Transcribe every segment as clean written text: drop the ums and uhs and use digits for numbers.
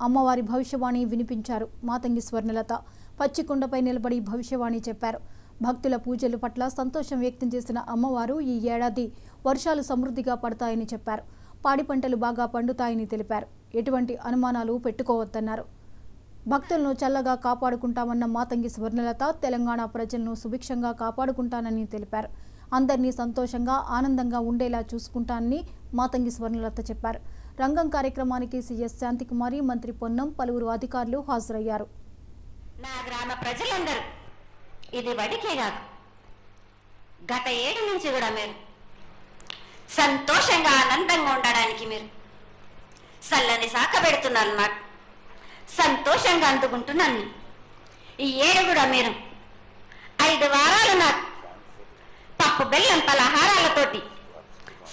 అమ్మవారి భవిష్యవాణి వినిపించారు. మాతంగి స్వర్ణలత పచ్చికొండపై నిలబడి భవిష్యవాణి చెప్పారు. భక్తుల పూజల పట్ల సంతోషం వ్యక్తం చేసిన అమ్మవారు ఈ ఏడాది వర్షాలు సమృద్ధిగా పడతాయని చెప్పారు. పాడి పంటలు బాగా పండుతాయని తెలిపారు. ఎటువంటి అనుమానాలు పెట్టుకోవద్దన్నారు. భక్తులను చల్లగా కాపాడుకుంటామన్న మాతంగి స్వర్ణలత తెలంగాణ ప్రజలను సుభిక్షంగా కాపాడుకుంటానని తెలిపారు. అందరినీ సంతోషంగా ఆనందంగా ఉండేలా చూసుకుంటానని మాతంగి స్వర్ణలత చెప్పారు. రంగం కార్యక్రమానికి సిఎస్ శాంతికుమారి, మంత్రి పొన్నం, పలువురు అధికారులు హాజరయ్యారు. నా గ్రామ ప్రజలందరూ ఇది వడికే కాదు, గత ఏడు నుంచి కూడా మీరు సంతోషంగా ఆనందంగా ఉండడానికి మీరు చల్లని సాక పెడుతున్నారు. నాకు సంతోషంగా అందుకుంటున్నాను. ఈ ఏడు కూడా మీరు 5 వారాలు నాకు పప్పు బెల్లం పలహారాలతోటి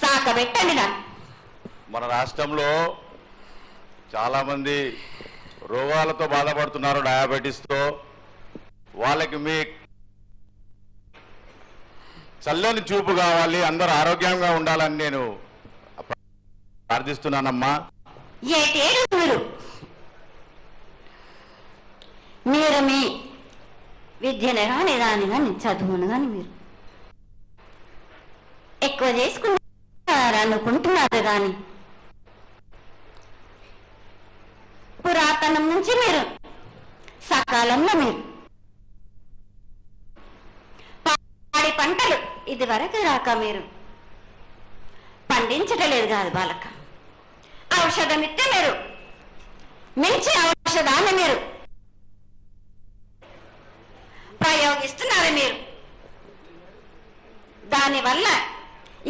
సాక పెట్టండి. నాకు మన రాష్ట్రంలో చాలామంది రోగాలతో బాధపడుతున్నారు, డయాబెటీస్తో. వాళ్ళకి మీ చల్లని చూపు కావాలి, అందరూ ఆరోగ్యంగా ఉండాలని నేను ప్రార్థిస్తున్నానమ్మా. ఏటేడు మీరు మీ విద్యను కానీ దాని కానీ చదువును కానీ మీరు ఎక్కువ చేసుకున్నారు అనుకుంటున్నారు. కానీ పురాతనం నుంచి మీరు సకాలంలో మీరు పాడి పంటలు ఇది వరకు రాక మీరు పండించటలేదు కాదు బాలక. ఔషధం ఇస్తే మీరు మించి ఔషధాన్ని మీరు ప్రయోగిస్తున్నారు. మీరు దానివల్ల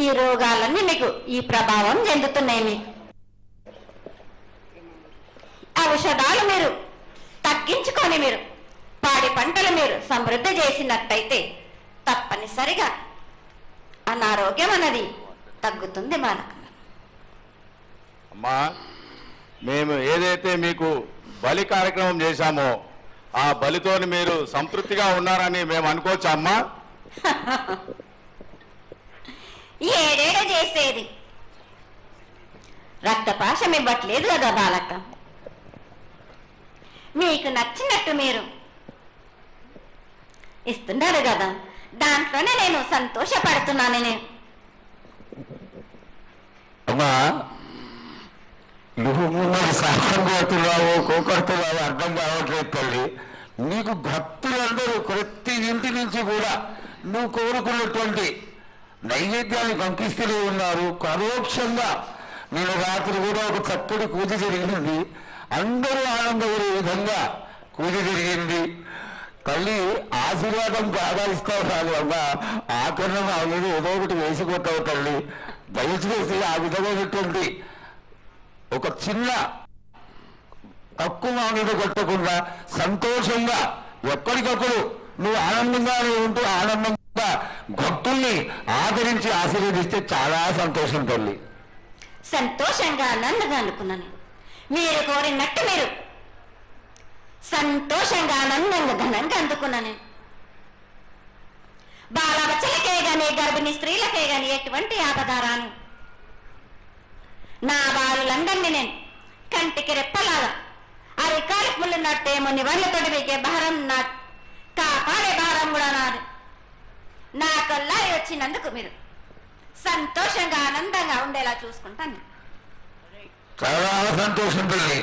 ఈ రోగాలన్నీ మీకు ఈ ప్రభావం చెందుతున్నాయి. మీకు ఔషధాలు మీరు తగ్గించుకొని మీరు పాడి పంటలు మీరు సమృద్ధి చేసినట్టయితే తప్పనిసరిగా అనారోగ్యం అన్నది తగ్గుతుంది బాలక. అమ్మా, మేము ఏదైతే మీకు బలి కార్యక్రమం చేశామో ఆ బలితో మీరు సంతృప్తిగా ఉన్నారని మేము అనుకోవచ్చా అమ్మా? ఏడేడ చేసేది రక్తపాశం ఇవ్వట్లేదు కదా బాలక. మీకు నచ్చినట్టు మీరు ఇస్తున్నారు కదా, దాంట్లోనే నేను సంతోషపడుతున్నాను. నేను అమ్మా, నువ్వు మరి సాహసం కొడుతున్నావు, కోకొడుతున్నావు అర్థం కావట్లేదు తల్లి. నీకు భక్తులందరూ ప్రతి ఇంటి నుంచి కూడా నువ్వు కోరుకున్నటువంటి నైవేద్యాన్ని పంపిస్తూనే ఉన్నారు. పరోక్షంగా నేను రాత్రి కూడా ఒక చక్కటి పూజ జరిగింది. అందరూ ఆనందపడే విధంగా పూజ జరిగింది. తల్లి ఆశీర్వాదం బాగా ఇస్తావు రాదు అమ్మా. ఆకరణ అనేది ఏదో ఒకటి వేసిపోతావు తల్లి. దయచేసి ఆ విధమైనటువంటి ఒక చిన్న తక్కువ మీద కొట్టకుండా సంతోషంగా ఎప్పటికప్పుడు నువ్వు ఆనందంగానే ఉంటూ ఆనందంగా భక్తుల్ని ఆదరించి ఆశీర్వదిస్తే చాలా సంతోషం తల్లి. సంతోషంగా ఆనందంగా అనుకున్నాను. మీరు కోరినట్టు మీరు సంతోషంగా ఆనందంగా ఘనంగా అందుకున్నాను. బాలబచ్చలకే గాని గర్భిణీ స్త్రీలకే గాని ఎటువంటి ఆపదారాను నా బాలులందరినీ నేను కంటికి రెప్పలాగా అరికాలకు ముళ్ళున్నట్టేమో నివాళ్ళతోటి మీకే భారం నా కాపాడే భారం కూడా నాది. నా కొల్లారి వచ్చినందుకు మీరు సంతోషంగా ఆనందంగా ఉండేలా చూసుకుంటాను. చాలా సంతోషం తల్లి.